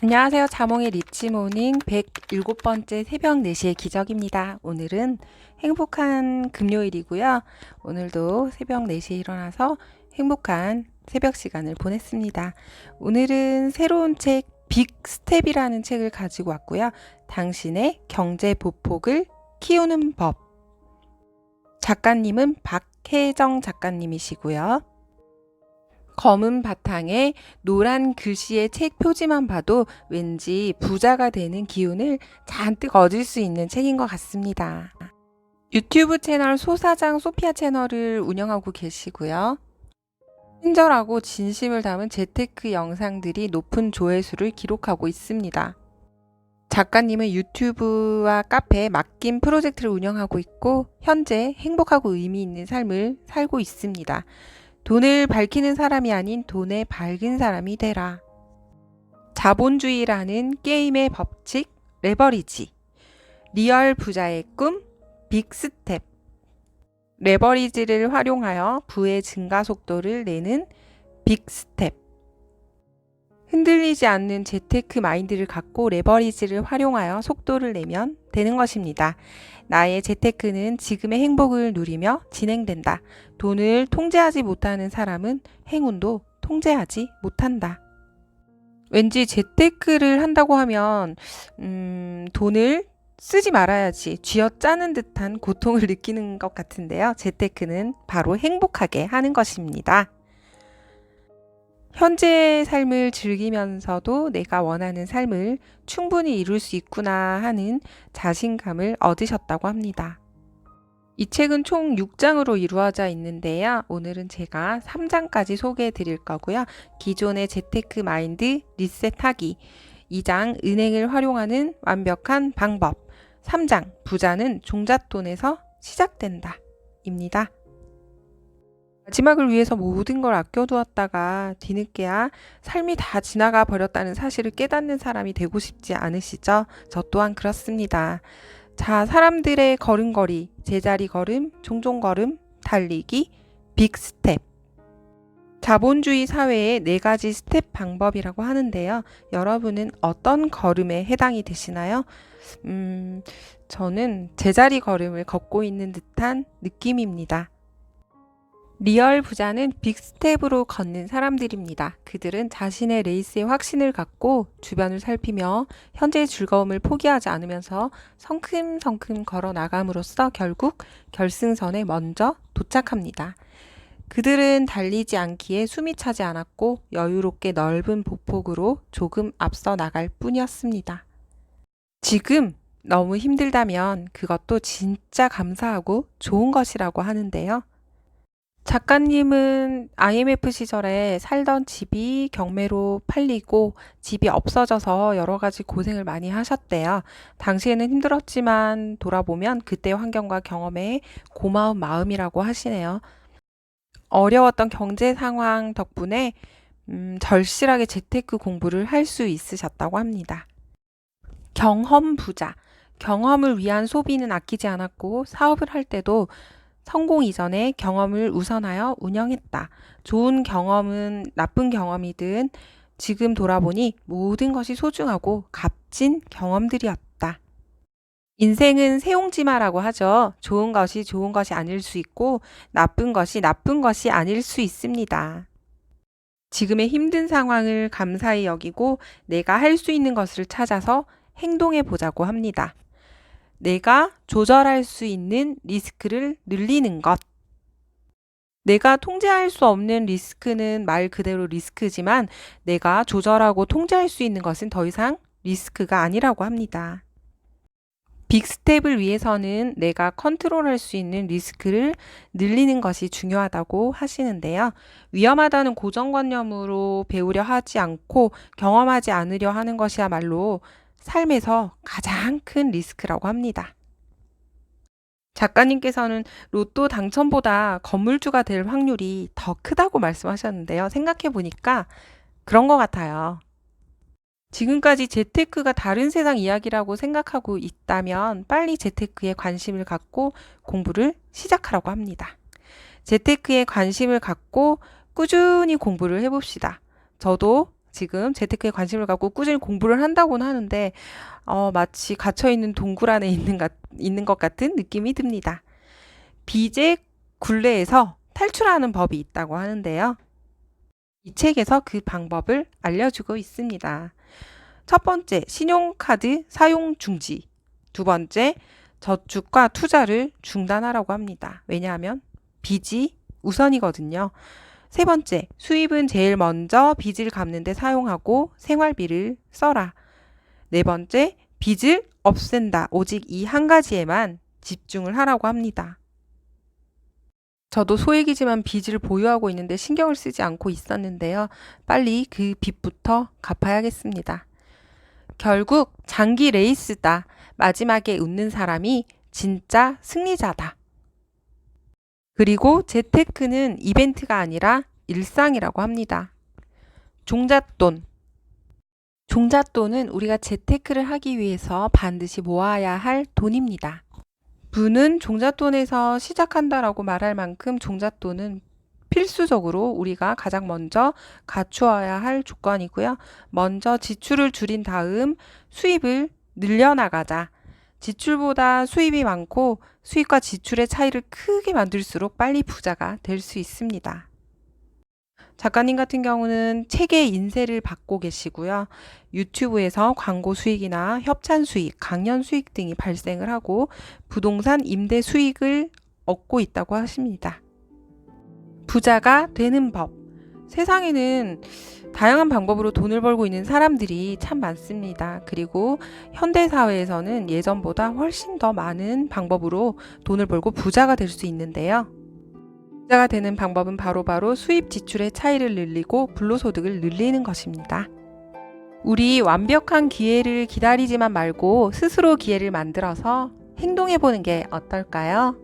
안녕하세요. 자몽의 리치모닝 107번째 새벽 4시의 기적입니다. 오늘은 행복한 금요일이고요. 오늘도 새벽 4시에 일어나서 행복한 새벽 시간을 보냈습니다. 오늘은 새로운 책 빅스텝이라는 책을 가지고 왔고요. 당신의 경제 보폭을 키우는 법. 작가님은 박혜정 작가님이시고요. 검은 바탕에 노란 글씨의 책 표지만 봐도 왠지 부자가 되는 기운을 잔뜩 얻을 수 있는 책인 것 같습니다. 유튜브 채널 소사장 소피아 채널을 운영하고 계시고요. 친절하고 진심을 담은 재테크 영상들이 높은 조회수를 기록하고 있습니다. 작가님은 유튜브와 카페 맡김 프로젝트를 운영하고 있고 현재 행복하고 의미 있는 삶을 살고 있습니다. 돈을 밝히는 사람이 아닌 돈에 밝은 사람이 되라. 자본주의라는 게임의 법칙, 레버리지. 리얼 부자의 꿈, 빅스텝. 레버리지를 활용하여 부의 증가 속도를 내는 빅스텝. 흔들리지 않는 재테크 마인드를 갖고 레버리지를 활용하여 속도를 내면 되는 것입니다. 나의 재테크는 지금의 행복을 누리며 진행된다. 돈을 통제하지 못하는 사람은 행운도 통제하지 못한다. 왠지 재테크를 한다고 하면 돈을 쓰지 말아야지 쥐어짜는 듯한 고통을 느끼는 것 같은데요. 재테크는 바로 행복하게 하는 것입니다. 현재의 삶을 즐기면서도 내가 원하는 삶을 충분히 이룰 수 있구나 하는 자신감을 얻으셨다고 합니다. 이 책은 총 6장으로 이루어져 있는데요. 오늘은 제가 3장까지 소개해 드릴 거고요. 기존의 재테크 마인드 리셋하기, 2장 은행을 활용하는 완벽한 방법, 3장 부자는 종잣돈에서 시작된다 입니다. 마지막을 위해서 모든 걸 아껴두었다가 뒤늦게야 삶이 다 지나가 버렸다는 사실을 깨닫는 사람이 되고 싶지 않으시죠? 저 또한 그렇습니다. 자, 사람들의 걸음걸이, 제자리 걸음, 종종 걸음, 달리기, 빅스텝. 자본주의 사회의 4가지 스텝 방법이라고 하는데요. 여러분은 어떤 걸음에 해당이 되시나요? 저는 제자리 걸음을 걷고 있는 듯한 느낌입니다. 리얼 부자는 빅스텝으로 걷는 사람들입니다. 그들은 자신의 레이스에 확신을 갖고 주변을 살피며 현재의 즐거움을 포기하지 않으면서 성큼성큼 걸어 나감으로써 결국 결승선에 먼저 도착합니다. 그들은 달리지 않기에 숨이 차지 않았고 여유롭게 넓은 보폭으로 조금 앞서 나갈 뿐이었습니다. 지금 너무 힘들다면 그것도 진짜 감사하고 좋은 것이라고 하는데요. 작가님은 IMF 시절에 살던 집이 경매로 팔리고 집이 없어져서 여러 가지 고생을 많이 하셨대요. 당시에는 힘들었지만 돌아보면 그때 환경과 경험에 고마운 마음이라고 하시네요. 어려웠던 경제 상황 덕분에 절실하게 재테크 공부를 할 수 있으셨다고 합니다. 경험 부자. 경험을 위한 소비는 아끼지 않았고 사업을 할 때도 성공 이전에 경험을 우선하여 운영했다. 좋은 경험은 나쁜 경험이든 지금 돌아보니 모든 것이 소중하고 값진 경험들이었다. 인생은 세옹지마라고 하죠. 좋은 것이 좋은 것이 아닐 수 있고 나쁜 것이 나쁜 것이 아닐 수 있습니다. 지금의 힘든 상황을 감사히 여기고 내가 할 수 있는 것을 찾아서 행동해 보자고 합니다. 내가 조절할 수 있는 리스크를 늘리는 것. 내가 통제할 수 없는 리스크는 말 그대로 리스크지만 내가 조절하고 통제할 수 있는 것은 더 이상 리스크가 아니라고 합니다. 빅스텝을 위해서는 내가 컨트롤할 수 있는 리스크를 늘리는 것이 중요하다고 하시는데요. 위험하다는 고정관념으로 배우려 하지 않고 경험하지 않으려 하는 것이야말로 삶에서 가장 큰 리스크라고 합니다. 작가님께서는 로또 당첨보다 건물주가 될 확률이 더 크다고 말씀하셨는데요. 생각해 보니까 그런 것 같아요. 지금까지 재테크가 다른 세상 이야기라고 생각하고 있다면 빨리 재테크에 관심을 갖고 공부를 시작하라고 합니다. 재테크에 관심을 갖고 꾸준히 공부를 해봅시다. 저도 지금 재테크에 관심을 갖고 꾸준히 공부를 한다고는 하는데 마치 갇혀있는 동굴 안에 있는 것 같은 느낌이 듭니다. 빚의 굴레에서 탈출하는 법이 있다고 하는데요. 이 책에서 그 방법을 알려주고 있습니다. 첫 번째, 신용카드 사용 중지. 두 번째, 저축과 투자를 중단하라고 합니다. 왜냐하면 빚이 우선이거든요. 세 번째, 수입은 제일 먼저 빚을 갚는 데 사용하고 생활비를 써라. 네 번째, 빚을 없앤다. 오직 이 한 가지에만 집중을 하라고 합니다. 저도 소액이지만 빚을 보유하고 있는데 신경을 쓰지 않고 있었는데요. 빨리 그 빚부터 갚아야겠습니다. 결국 장기 레이스다. 마지막에 웃는 사람이 진짜 승리자다. 그리고 재테크는 이벤트가 아니라 일상이라고 합니다. 종잣돈. 종잣돈은 우리가 재테크를 하기 위해서 반드시 모아야 할 돈입니다. 부는 종잣돈에서 시작한다라고 말할 만큼 종잣돈은 필수적으로 우리가 가장 먼저 갖추어야 할 조건이고요. 먼저 지출을 줄인 다음 수입을 늘려나가자. 지출보다 수입이 많고 수입과 지출의 차이를 크게 만들수록 빨리 부자가 될 수 있습니다. 작가님 같은 경우는 책의 인쇄를 받고 계시고요. 유튜브에서 광고 수익이나 협찬 수익, 강연 수익 등이 발생을 하고 부동산 임대 수익을 얻고 있다고 하십니다. 부자가 되는 법. 세상에는 다양한 방법으로 돈을 벌고 있는 사람들이 참 많습니다. 그리고 현대사회에서는 예전보다 훨씬 더 많은 방법으로 돈을 벌고 부자가 될 수 있는데요. 부자가 되는 방법은 바로 수입 지출의 차이를 늘리고 불로소득을 늘리는 것입니다. 우리 완벽한 기회를 기다리지만 말고 스스로 기회를 만들어서 행동해보는 게 어떨까요?